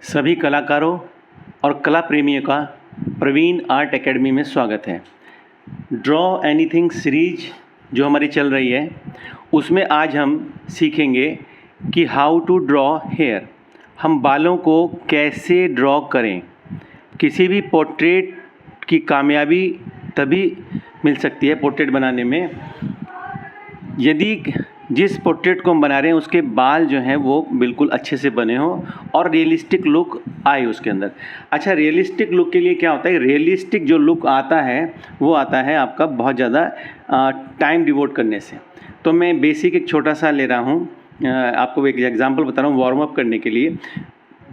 सभी कलाकारों और कला प्रेमियों का प्रवीण आर्ट एकेडमी में स्वागत है। ड्रॉ एनीथिंग सीरीज जो हमारी चल रही है उसमें आज हम सीखेंगे कि हाउ टू ड्रॉ हेयर, हम बालों को कैसे ड्रॉ करें। किसी भी पोर्ट्रेट की कामयाबी तभी मिल सकती है पोर्ट्रेट बनाने में यदि जिस पोर्ट्रेट को हम बना रहे हैं उसके बाल जो हैं वो बिल्कुल अच्छे से बने हों और रियलिस्टिक लुक आए उसके अंदर। अच्छा, रियलिस्टिक लुक के लिए क्या होता है? रियलिस्टिक जो लुक आता है वो आता है आपका बहुत ज़्यादा टाइम डिवोट करने से। तो मैं बेसिक एक छोटा सा ले रहा हूँ, आपको एक एग्जांपल बता रहा हूँ वार्म अप करने के लिए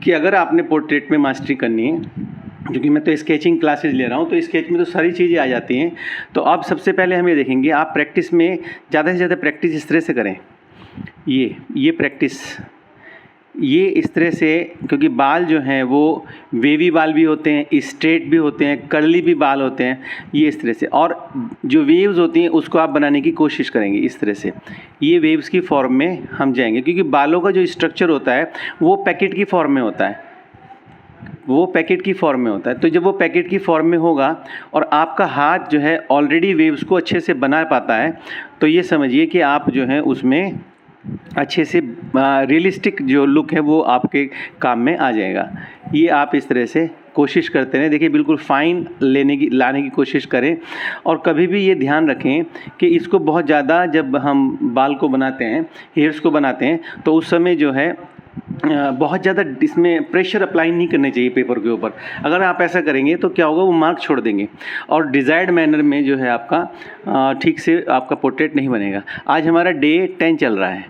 कि अगर आपने पोर्ट्रेट में मास्टरी करनी है, क्योंकि मैं तो स्केचिंग क्लासेस ले रहा हूँ तो स्केच में तो सारी चीज़ें आ जाती हैं। तो अब सबसे पहले हम ये देखेंगे, आप प्रैक्टिस में ज़्यादा से ज़्यादा प्रैक्टिस इस तरह से करें। ये प्रैक्टिस ये इस तरह से, क्योंकि बाल जो हैं वो वेवी बाल भी होते हैं, स्ट्रेट भी होते हैं, कर्ली भी बाल होते हैं, ये इस तरह से। और जो वेव्स होती हैं उसको आप बनाने की कोशिश करेंगे इस तरह से। ये वेव्स की फॉर्म में हम जाएंगे, क्योंकि बालों का जो स्ट्रक्चर होता है वो पैकेट की फॉर्म में होता है, तो जब वो पैकेट की फॉर्म में होगा और आपका हाथ जो है ऑलरेडी वेव्स को अच्छे से बना पाता है, तो ये समझिए कि आप जो है उसमें अच्छे से रियलिस्टिक जो लुक है वो आपके काम में आ जाएगा। ये आप इस तरह से कोशिश करते रहें। देखिए, बिल्कुल फाइन लाने की कोशिश करें। और कभी भी ये ध्यान रखें कि इसको बहुत ज़्यादा जब हम बाल को बनाते हैं, हेयर्स को बनाते हैं, तो उस समय जो है बहुत ज़्यादा इसमें प्रेशर अप्लाई नहीं करने चाहिए पेपर के ऊपर। अगर आप ऐसा करेंगे तो क्या होगा, वो मार्क छोड़ देंगे और डिज़ायर्ड मैनर में जो है आपका ठीक से आपका पोर्ट्रेट नहीं बनेगा। आज हमारा डे 10 चल रहा है,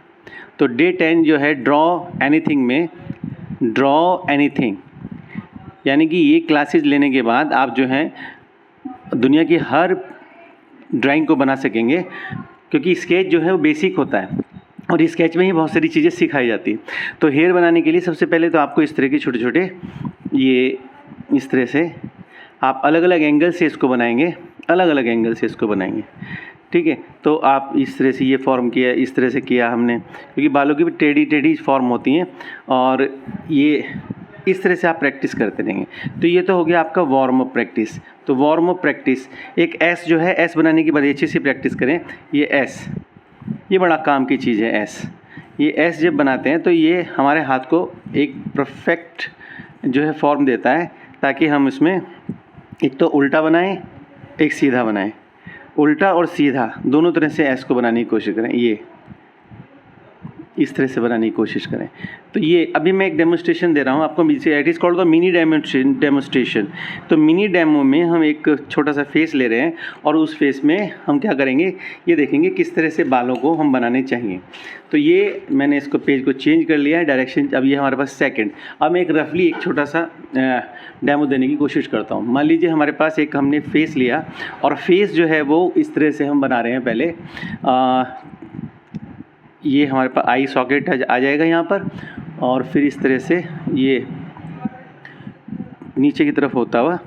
तो डे 10 जो है ड्रॉ एनीथिंग में ड्रॉ एनीथिंग, यानी कि ये क्लासेस लेने के बाद आप जो हैं दुनिया की हर ड्राइंग को बना सकेंगे, क्योंकि स्केच जो है वो बेसिक होता है और स्केच में ही बहुत सारी चीज़ें सिखाई जाती हैं। तो हेयर बनाने के लिए सबसे पहले तो आपको इस तरह के छोटे छोटे ये इस तरह से आप अलग अलग एंगल से इसको बनाएंगे, ठीक है। तो आप इस तरह से ये फॉर्म किया, इस तरह से किया हमने, क्योंकि बालों की भी टेढ़ी फॉर्म होती हैं और ये इस तरह से आप प्रैक्टिस करते रहेंगे। तो ये तो हो गया आपका वार्म अप प्रैक्टिस। तो वार्म अप प्रैक्टिस एक एस जो है, एस बनाने की बड़ी अच्छी सी प्रैक्टिस करें। ये एस, ये बड़ा काम की चीज़ है एस। ये एस जब बनाते हैं तो ये हमारे हाथ को एक परफेक्ट जो है फॉर्म देता है, ताकि हम इसमें एक तो उल्टा बनाएं, एक सीधा बनाएं। उल्टा और सीधा दोनों तरह से एस को बनाने की कोशिश करें, ये इस तरह से बनाने की कोशिश करें। तो ये अभी मैं एक डेमोस्ट्रेशन दे रहा हूँ आपको, it is called the mini demonstration. तो मिनी डेमो में हम एक छोटा सा फेस ले रहे हैं और उस फेस में हम क्या करेंगे, ये देखेंगे किस तरह से बालों को हम बनाने चाहिए। तो ये मैंने इसको पेज को चेंज कर लिया है डायरेक्शन। अब ये हमारे पास सेकंड। अब मैं एक रफली एक छोटा सा डेमो देने की कोशिश करता हूँ। मान लीजिए हमारे पास एक हमने फेस लिया और फेस जो है वो इस तरह से हम बना रहे हैं। पहले ये हमारे पास आई सॉकेट आ जाएगा यहाँ पर, और फिर इस तरह से ये नीचे की तरफ होता हुआ,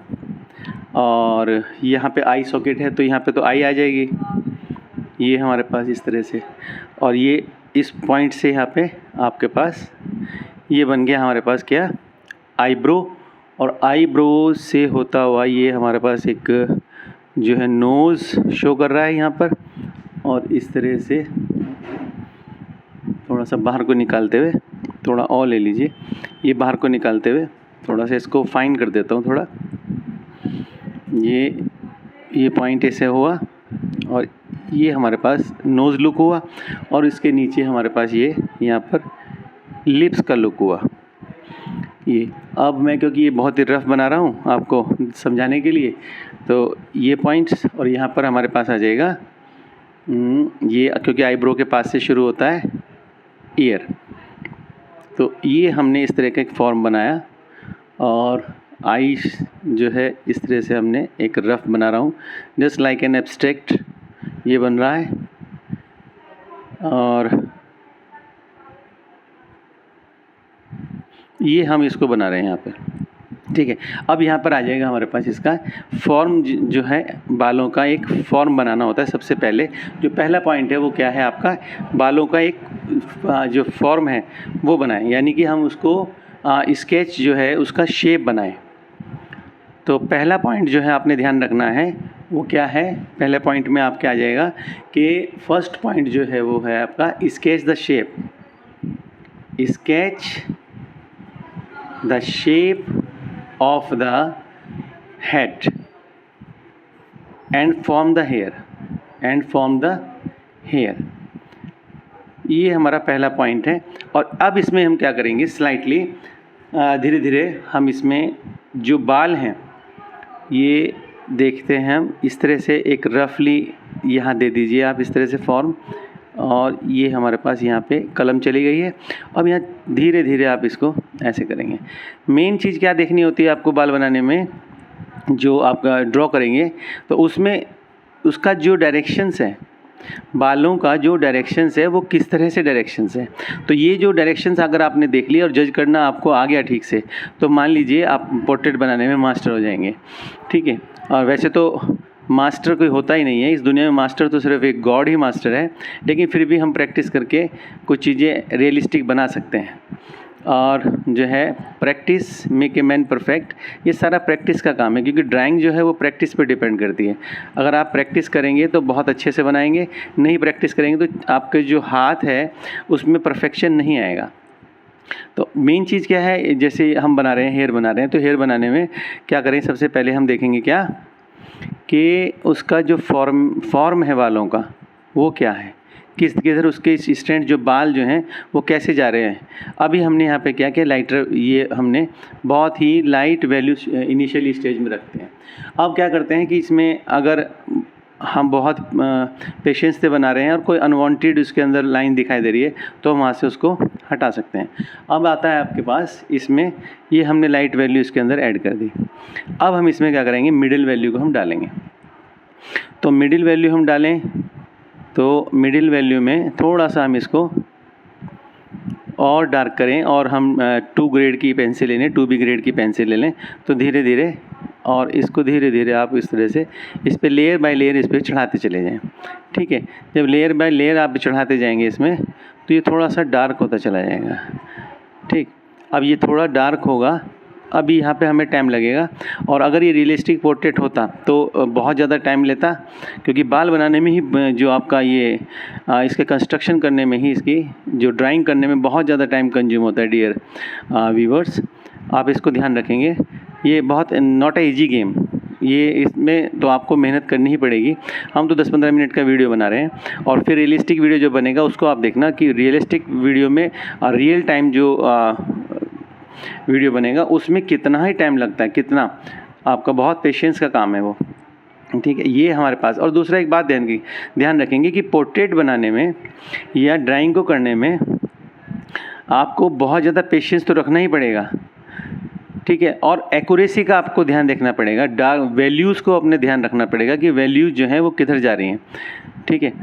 और यहाँ पे आई सॉकेट है तो यहाँ पे तो आई आ जाएगी, ये हमारे पास इस तरह से। और ये इस पॉइंट से यहाँ पे आपके पास ये बन गया हमारे पास क्या, आईब्रो। और आईब्रो से होता हुआ ये हमारे पास एक जो है नोज़ शो कर रहा है यहाँ पर, और इस तरह से थोड़ा सा बाहर को निकालते हुए, थोड़ा और ले लीजिए, ये बाहर को निकालते हुए थोड़ा सा इसको फाइन कर देता हूँ थोड़ा। ये पॉइंट ऐसे हुआ और ये हमारे पास नोज़ लुक हुआ, और इसके नीचे हमारे पास ये यहाँ पर लिप्स का लुक हुआ। ये अब मैं क्योंकि ये बहुत ही रफ़ बना रहा हूँ आपको समझाने के लिए, तो ये पॉइंट्स और यहाँ पर हमारे पास आ जाएगा ये, क्योंकि आईब्रो के पास से शुरू होता है ईयर। तो ये हमने इस तरह का एक फॉर्म बनाया, और आई जो है इस तरह से हमने एक रफ़ बना रहा हूँ, जस्ट लाइक एन एब्स्ट्रैक्ट ये बन रहा है। और ये हम इसको बना रहे हैं यहाँ पे, ठीक है। अब यहाँ पर आ जाएगा हमारे पास इसका फॉर्म जो है, बालों का एक फॉर्म बनाना होता है। सबसे पहले जो पहला पॉइंट है वो क्या है आपका, बालों का एक जो फॉर्म है वो बनाएं, यानी कि हम उसको स्केच जो है उसका शेप बनाएं। तो पहला पॉइंट जो है आपने ध्यान रखना है वो क्या है, पहले पॉइंट में आपके आ जाएगा कि फर्स्ट पॉइंट जो है वो है आपका sketch the shape, sketch the shape of the head and form the hair, ये हमारा पहला पॉइंट है। और अब इसमें हम क्या करेंगे, स्लाइटली धीरे धीरे हम इसमें जो बाल हैं ये देखते हैं हम इस तरह से, एक रफली यहाँ दे दीजिए आप इस तरह से फॉर्म, और ये हमारे पास यहाँ पे कलम चली गई है। अब यहाँ धीरे धीरे आप इसको ऐसे करेंगे। मेन चीज़ क्या देखनी होती है आपको बाल बनाने में, जो आप ड्रॉ करेंगे तो उसमें उसका जो डायरेक्शंस है, बालों का जो डायरेक्शंस है वो किस तरह से डायरेक्शंस है। तो ये जो डायरेक्शंस अगर आपने देख लिया और जज करना आपको आ गया ठीक से, तो मान लीजिए आप पोर्ट्रेट बनाने में मास्टर हो जाएंगे, ठीक है। और वैसे तो मास्टर कोई होता ही नहीं है इस दुनिया में, मास्टर तो सिर्फ एक गॉड ही मास्टर है, लेकिन फिर भी हम प्रैक्टिस करके कुछ चीज़ें रियलिस्टिक बना सकते हैं। और जो है practice make a man perfect, ये सारा प्रैक्टिस का काम है, क्योंकि ड्राइंग जो है वो प्रैक्टिस पे डिपेंड करती है। अगर आप प्रैक्टिस करेंगे तो बहुत अच्छे से बनाएंगे, नहीं प्रैक्टिस करेंगे तो आपके जो हाथ है उसमें परफेक्शन नहीं आएगा। तो मेन चीज़ क्या है, जैसे हम बना रहे हैं, हेयर बना रहे हैं, तो हेयर बनाने में क्या करें, सबसे पहले हम देखेंगे क्या कि उसका जो फॉर्म है बालों का वो क्या है, किधर उसके स्टैंड जो बाल जो हैं वो कैसे जा रहे हैं। अभी हमने यहाँ पे क्या किया, लाइटर, ये हमने बहुत ही लाइट वैल्यू इनिशियल स्टेज में रखते हैं। अब क्या करते हैं कि इसमें अगर हम बहुत पेशेंस से बना रहे हैं और कोई अनवांटेड उसके अंदर लाइन दिखाई दे रही है तो हम वहाँ से उसको हटा सकते हैं। अब आता है आपके पास इसमें, ये हमने लाइट वैल्यू इसके अंदर ऐड कर दी। अब हम इसमें क्या करेंगे, मिडिल वैल्यू को हम डालेंगे। तो मिडिल वैल्यू हम डालें तो मिडिल वैल्यू में थोड़ा सा हम इसको और डार्क करें, और हम 2 ग्रेड की पेंसिल लें, 2B ग्रेड की पेंसिल ले लें। तो धीरे धीरे, और इसको धीरे धीरे आप इस तरह से इस पर लेयर बाय लेयर इस पर चढ़ाते चले जाएं, ठीक है। जब लेयर बाय लेयर आप चढ़ाते जाएंगे इसमें, तो ये थोड़ा सा डार्क होता चला जाएगा, ठीक। अब ये थोड़ा डार्क होगा, अभी यहाँ पे हमें टाइम लगेगा। और अगर ये रियलिस्टिक पोर्ट्रेट होता तो बहुत ज़्यादा टाइम लेता, क्योंकि बाल बनाने में ही जो आपका ये इसके कंस्ट्रक्शन करने में ही, इसकी जो ड्राइंग करने में बहुत ज़्यादा टाइम कंज्यूम होता है। डियर व्यूवर्स, आप इसको ध्यान रखेंगे, ये बहुत नॉट ए इजी गेम, ये इसमें तो आपको मेहनत करनी ही पड़ेगी। हम तो 10-15 मिनट का वीडियो बना रहे हैं, और फिर रियलिस्टिक वीडियो जो बनेगा उसको आप देखना कि रियलिस्टिक वीडियो में रियल टाइम जो वीडियो बनेगा उसमें कितना ही टाइम लगता है, कितना आपका बहुत पेशेंस का काम है वो, ठीक है। ये हमारे पास, और दूसरा एक बात ध्यान रखेंगे कि पोर्ट्रेट बनाने में या ड्राइंग को करने में आपको बहुत ज़्यादा पेशेंस तो रखना ही पड़ेगा, ठीक है। और एक्यूरेसी का आपको ध्यान देखना पड़ेगा, डार्क वैल्यूज़ को अपने ध्यान रखना पड़ेगा कि वैल्यूज़ जो हैं वो किधर जा रही हैं, ठीक है।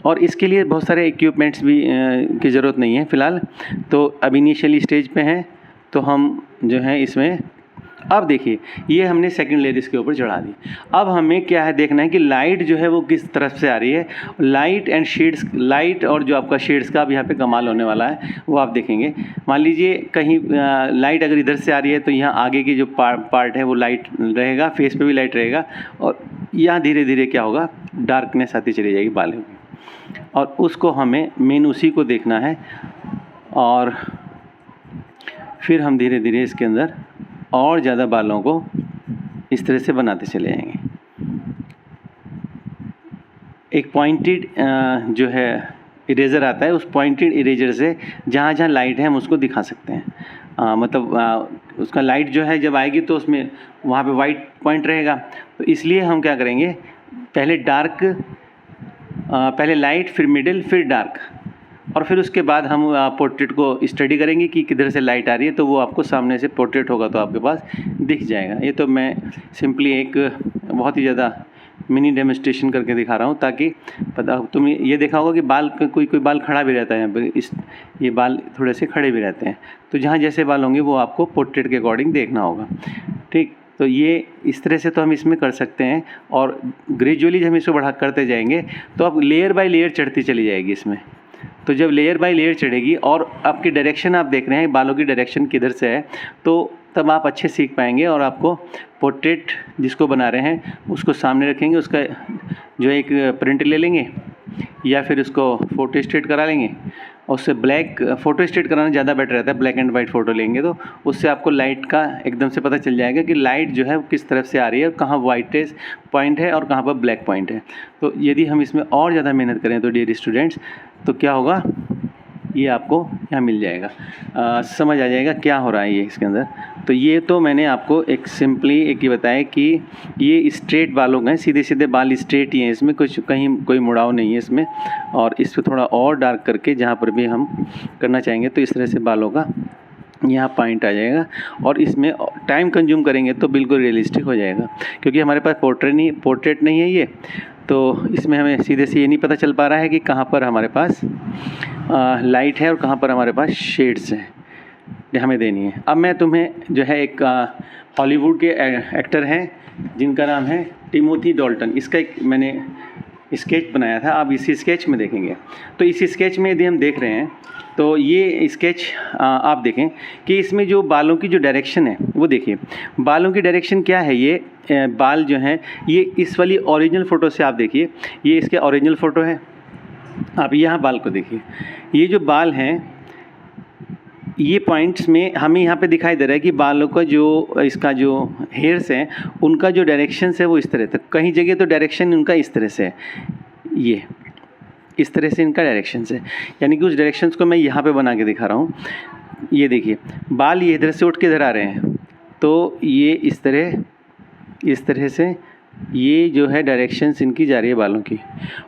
और इसके लिए बहुत सारे इक्विपमेंट्स भी की ज़रूरत नहीं है फ़िलहाल, तो अब इनिशियली स्टेज पे हैं, तो हम जो है इसमें, अब देखिए ये हमने सेकंड लेयर इसके ऊपर चढ़ा दी। अब हमें क्या है देखना है कि लाइट जो है वो किस तरफ से आ रही है, लाइट एंड शेड्स, लाइट और जो आपका शेड्स का अब यहाँ पे कमाल होने वाला है वो आप देखेंगे। मान लीजिए कहीं लाइट अगर इधर से आ रही है तो यहाँ आगे की जो पार्ट है वो लाइट रहेगा, फेस पे भी लाइट रहेगा, और यहाँ धीरे धीरे क्या होगा, डार्कनेस आती चली जाएगी बालों में, और उसको हमें मेन उसी को देखना है। और फिर हम धीरे धीरे इसके अंदर और ज़्यादा बालों को इस तरह से बनाते चले जाएंगे। एक पॉइंटेड जो है इरेज़र आता है, उस पॉइंटेड इरेजर से जहाँ जहाँ लाइट है हम उसको दिखा सकते हैं। मतलब उसका लाइट जो है जब आएगी तो उसमें वहाँ पे वाइट पॉइंट रहेगा, तो इसलिए हम क्या करेंगे, पहले डार्क, पहले लाइट, फिर मिडिल, फिर डार्क, और फिर उसके बाद हम पोर्ट्रेट को स्टडी करेंगे कि किधर से लाइट आ रही है, तो वो आपको सामने से पोर्ट्रेट होगा तो आपके पास दिख जाएगा। ये तो मैं सिंपली एक बहुत ही ज़्यादा मिनी डेमोन्स्ट्रेशन करके दिखा रहा हूँ, ताकि पता तुम ये देखा होगा कि बाल कोई बाल खड़ा भी रहता है यहाँ पर, ये बाल थोड़े से खड़े भी रहते हैं, तो जहाँ जैसे बाल होंगे वो आपको पोर्ट्रेट के अकॉर्डिंग देखना होगा, ठीक। तो ये इस तरह से तो हम इसमें कर सकते हैं, और ग्रेजुअली हम इसको बढ़ा करते जाएंगे तो अब लेयर बाय लेयर चढ़ती चली जाएगी इसमें। तो जब लेयर बाय लेयर चढ़ेगी और आपकी डायरेक्शन आप देख रहे हैं बालों की डायरेक्शन किधर से है, तो तब आप अच्छे सीख पाएंगे। और आपको पोर्ट्रेट जिसको बना रहे हैं उसको सामने रखेंगे, उसका जो एक प्रिंट ले लेंगे या फिर उसको फ़ोटो स्टेट करा लेंगे। और उससे ब्लैक फ़ोटो स्टेट कराना ज़्यादा बेटर रहता है, ब्लैक एंड वाइट फ़ोटो लेंगे तो उससे आपको लाइट का एकदम से पता चल जाएगा कि लाइट जो है वो किस तरफ से आ रही है और कहाँ वाइटेज पॉइंट है और कहाँ पर ब्लैक पॉइंट है। तो यदि हम इसमें और ज़्यादा मेहनत करें तो डियर स्टूडेंट्स, तो क्या होगा, ये आपको यहाँ मिल जाएगा, समझ आ जाएगा क्या हो रहा है ये इसके अंदर। तो ये तो मैंने आपको एक सिंपली एक ही बताया कि ये स्ट्रेट बालों का है, सीधे सीधे बाल स्ट्रेट ही हैं, इसमें कुछ कहीं कोई मुड़ाव नहीं है इसमें। और इस पर थोड़ा और डार्क करके जहाँ पर भी हम करना चाहेंगे तो इस तरह से बालों का यहाँ पॉइंट आ जाएगा। और इसमें टाइम कंज्यूम करेंगे तो बिल्कुल रियलिस्टिक हो जाएगा, क्योंकि हमारे पास पोर्ट्रेट नहीं है ये, तो इसमें हमें सीधे से ये नहीं पता चल पा रहा है कि कहाँ पर हमारे पास लाइट है और कहाँ पर हमारे पास शेड्स हैं हमें देनी है। अब मैं तुम्हें जो है एक हॉलीवुड के एक्टर हैं जिनका नाम है टिमोथी डॉल्टन, इसका एक मैंने स्केच बनाया था, आप इसी स्केच में देखेंगे। तो इस स्केच में यदि हम देख रहे हैं तो ये स्केच आप देखें कि इसमें जो बालों की जो डायरेक्शन है वो देखिए, बालों की डायरेक्शन क्या है, ये बाल जो हैं ये इस वाली ओरिजिनल फ़ोटो से आप देखिए, ये इसके ओरिजिनल फ़ोटो है। आप यहाँ बाल को देखिए, ये जो बाल हैं ये पॉइंट्स में हमें यहाँ पे दिखाई दे रहा है कि बालों का जो इसका जो हेयर्स हैं उनका जो डायरेक्शन है वो इस तरह, तक कहीं जगह तो डायरेक्शन उनका इस तरह से है, ये इस तरह से इनका डायरेक्शन है, यानी कि उस डायरेक्शंस को मैं यहाँ पे बना के दिखा रहा हूँ। ये देखिए बाल ये इधर से उठ के इधर आ रहे हैं, तो ये इस तरह से ये जो है डायरेक्शंस इनकी जा रही है बालों की,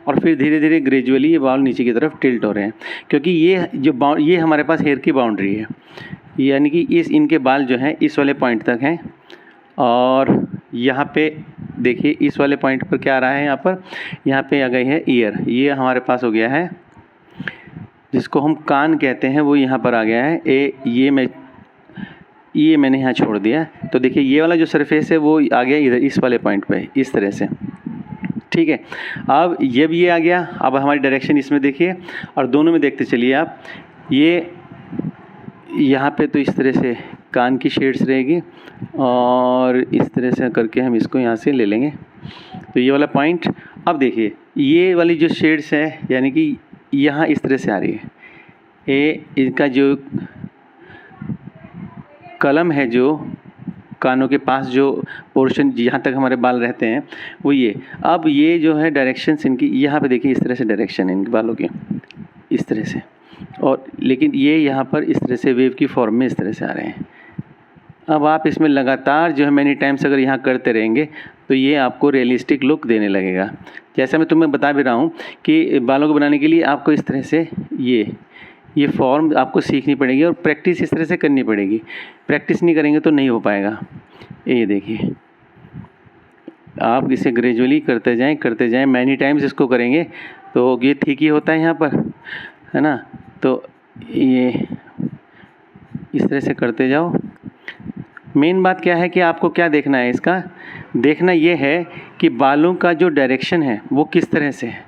और फिर धीरे धीरे ग्रेजुअली ये बाल नीचे की तरफ टिल्ट हो रहे हैं, क्योंकि ये हमारे पास हेयर की बाउंड्री है, यानी कि इनके बाल जो हैं इस वाले पॉइंट तक हैं। और यहाँ पे देखिए इस वाले पॉइंट पर क्या आ रहा है, यहाँ पे आ गई है ईयर, ये हमारे पास हो गया है जिसको हम कान कहते हैं, वो यहाँ पर आ गया है। ये मैंने यहाँ छोड़ दिया, तो देखिए ये वाला जो सरफेस है वो आ गया इधर इस वाले पॉइंट पे इस तरह से, ठीक है। अब ये भी ये आ गया, अब हमारी डायरेक्शन इसमें देखिए और दोनों में देखते चलिए आप, ये यहाँ पे तो इस तरह से कान की शेड्स रहेगी और इस तरह से करके हम इसको यहाँ से ले लेंगे, तो ये वाला पॉइंट। अब देखिए ये वाली जो शेड्स है यानी कि यहाँ इस तरह से आ रही है, ये इनका जो कलम है जो कानों के पास जो पोर्शन जहाँ तक हमारे बाल रहते हैं वो ये, अब ये जो है डायरेक्शंस इनकी यहाँ पे देखिए इस तरह से डायरेक्शन है इनके बालों की इस तरह से, और लेकिन ये यहाँ पर इस तरह से वेव की फॉर्म में इस तरह से आ रहे हैं। अब आप इसमें लगातार जो है मैनी टाइम्स अगर यहाँ करते रहेंगे तो ये आपको रियलिस्टिक लुक देने लगेगा। जैसा मैं तुम्हें बता भी रहा हूँ कि बालों को बनाने के लिए आपको इस तरह से ये फॉर्म आपको सीखनी पड़ेगी और प्रैक्टिस इस तरह से करनी पड़ेगी, प्रैक्टिस नहीं करेंगे तो नहीं हो पाएगा। ये देखिए आप इसे ग्रेजुअली करते जाएं, मैनी टाइम्स इसको करेंगे तो ये ठीक ही होता है यहाँ पर, है ना। तो ये इस तरह से करते जाओ। मेन बात क्या है कि आपको क्या देखना है, इसका देखना ये है कि बालों का जो डायरेक्शन है वो किस तरह से है।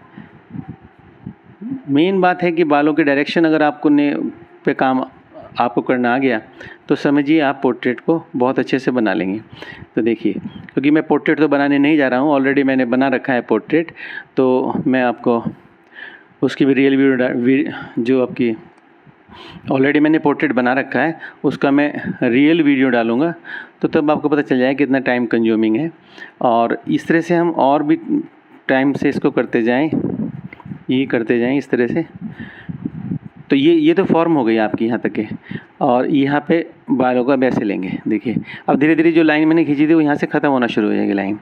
मेन बात है कि बालों के डायरेक्शन अगर आपको पे काम आपको करना आ गया तो समझिए आप पोर्ट्रेट को बहुत अच्छे से बना लेंगे। तो देखिए क्योंकि मैं पोर्ट्रेट तो बनाने नहीं जा रहा हूँ, ऑलरेडी मैंने बना रखा है पोर्ट्रेट, तो मैं आपको उसकी भी रियल वीडियो जो आपकी ऑलरेडी मैंने पोर्ट्रेट बना रखा है उसका मैं रियल वीडियो डालूँगा, तो तब आपको पता चल जाएगा कितना टाइम कंज्यूमिंग है। और इस तरह से हम और भी टाइम से इसको करते जाएं, ये करते जाएं इस तरह से। तो ये तो फॉर्म हो गई आपकी यहाँ तक के, और यहाँ पे बालों का वैसे लेंगे। देखिए अब धीरे धीरे जो लाइन मैंने खींची थी वो यहाँ से ख़त्म होना शुरू हो जाएगी लाइन।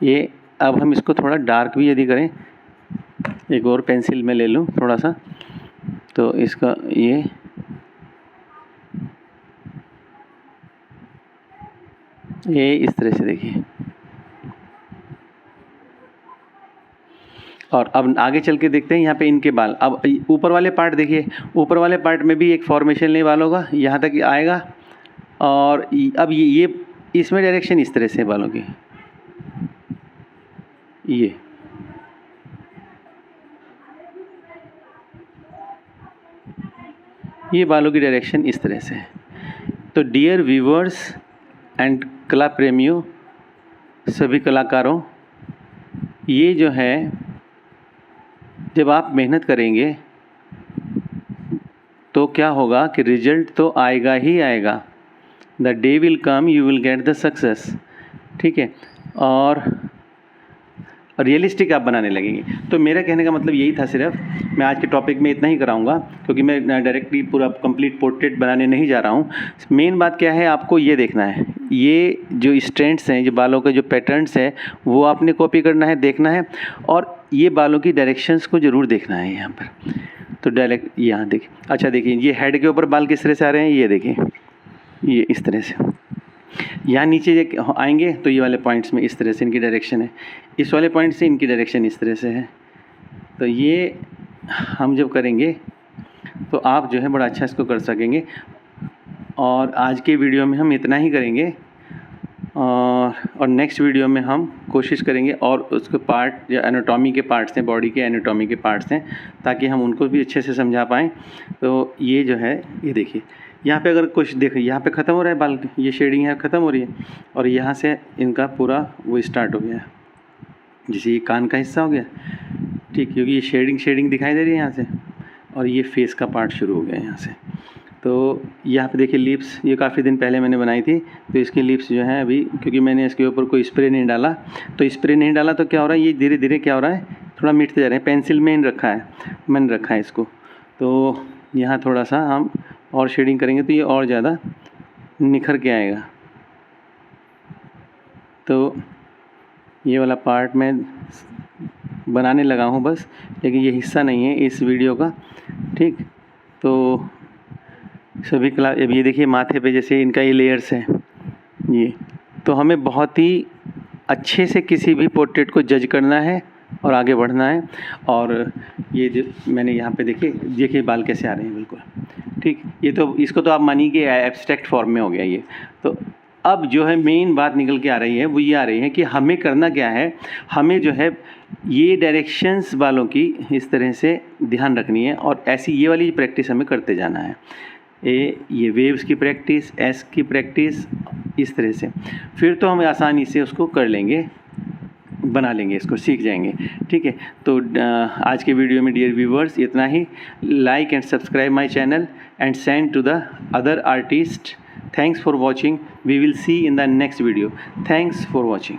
ये अब हम इसको थोड़ा डार्क भी यदि करें, एक और पेंसिल में ले लूँ थोड़ा सा, तो इसका ये इस तरह से देखिए। और अब आगे चल के देखते हैं यहाँ पे इनके बाल। अब ऊपर वाले पार्ट देखिए, ऊपर वाले पार्ट में भी एक फॉर्मेशन नहीं बालों का यहाँ तक आएगा, और अब ये इसमें डायरेक्शन इस तरह से बालों की, ये बालों की डायरेक्शन इस तरह से है। तो डियर व्यूवर्स एंड कला प्रेमियों, सभी कलाकारों, ये जो है जब आप मेहनत करेंगे तो क्या होगा कि रिजल्ट तो आएगा ही आएगा। The day will come you will get the success. ठीक है, और रियलिस्टिक आप बनाने लगेंगे। तो मेरा कहने का मतलब यही था, सिर्फ मैं आज के टॉपिक में इतना ही कराऊंगा, क्योंकि मैं डायरेक्टली पूरा कंप्लीट पोर्ट्रेट बनाने नहीं जा रहा हूँ। मेन बात क्या है, आपको ये देखना है, ये जो स्ट्रेंड्स हैं, जो बालों के जो पैटर्न्स हैं, वो आपने कॉपी करना है, देखना है, और ये बालों की डायरेक्शंस को ज़रूर देखना है यहाँ पर। तो डायरेक्ट यहाँ देखिए, अच्छा देखिए, ये हेड के ऊपर बाल किस तरह से आ रहे हैं, ये देखिए, ये इस तरह से। यहाँ नीचे आएंगे तो ये वाले पॉइंट्स में इस तरह से इनकी डायरेक्शन है, इस वाले पॉइंट से इनकी डायरेक्शन इस तरह से है। तो ये हम जब करेंगे तो आप जो है बड़ा अच्छा इसको कर सकेंगे। और आज के वीडियो में हम इतना ही करेंगे, और नेक्स्ट वीडियो में हम कोशिश करेंगे और उसके पार्ट, जो एनाटॉमी के पार्ट्स हैं, बॉडी के एनाटॉमी के पार्ट्स हैं, ताकि हम उनको भी अच्छे से समझा पाएँ। तो ये जो है, ये देखिए, यहाँ पे अगर कुछ देखिए, यहाँ पे ख़त्म हो रहा है बाल, ये शेडिंग है ख़त्म हो रही है, और यहाँ से इनका पूरा वो स्टार्ट हो गया है, जैसे ये कान का हिस्सा हो गया, ठीक, क्योंकि ये शेडिंग दिखाई दे रही है यहाँ से, और ये फेस का पार्ट शुरू हो गया यहाँ से। तो यहाँ पे देखिए लिप्स, ये काफ़ी दिन पहले मैंने बनाई थी, तो इसकी लिप्स जो है अभी, क्योंकि मैंने इसके ऊपर कोई स्प्रे नहीं डाला, तो स्प्रे नहीं डाला तो क्या हो रहा है, ये धीरे धीरे क्या हो रहा है, थोड़ा मिटते जा रहे हैं। पेंसिल में मैंने रखा है इसको। तो यहाँ थोड़ा सा हम और शेडिंग करेंगे तो ये और ज़्यादा निखर के आएगा। तो ये वाला पार्ट मैं बनाने लगा हूँ बस, लेकिन ये हिस्सा नहीं है इस वीडियो का, ठीक। तो सभी अब ये देखिए माथे पे जैसे इनका ये लेयर्स है, ये तो हमें बहुत ही अच्छे से किसी भी पोर्ट्रेट को जज करना है और आगे बढ़ना है। और ये जो मैंने यहाँ पे देखिए बाल कैसे आ रहे हैं, बिल्कुल ठीक। ये तो इसको तो आप मानिए कि एब्स्ट्रैक्ट फॉर्म में हो गया ये। तो अब जो है मेन बात निकल के आ रही है, वो ये आ रही है कि हमें करना क्या है, हमें जो है ये डायरेक्शंस बालों की इस तरह से ध्यान रखनी है, और ऐसी ये वाली प्रैक्टिस हमें करते जाना है। ये वेव्स की प्रैक्टिस, एस की प्रैक्टिस, इस तरह से, फिर तो हम आसानी से उसको कर लेंगे, बना लेंगे, इसको सीख जाएंगे, ठीक है। तो आज के वीडियो में डियर व्यूवर्स इतना ही। Like and subscribe my channel and send to the other artist. Thanks for watching. We will see in the next video. Thanks for watching.